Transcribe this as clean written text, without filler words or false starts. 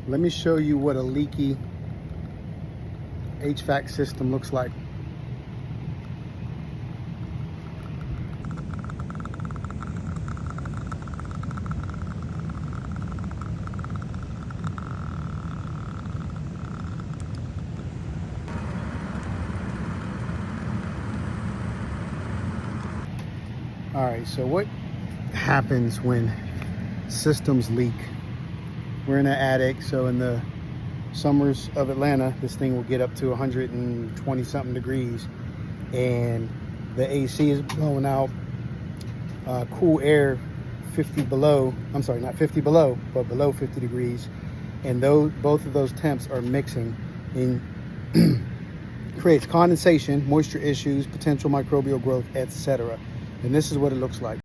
Let me show you what a leaky HVAC system looks like. All right, so what happens when systems leak? We're in an attic, so in the summers of Atlanta, this thing will get up to 120 something degrees, and the AC is blowing out cool air 50 below. I'm sorry, not 50 below, but below 50 degrees, and both of those temps are mixing and creates condensation, moisture issues, potential microbial growth, etc. And this is what it looks like.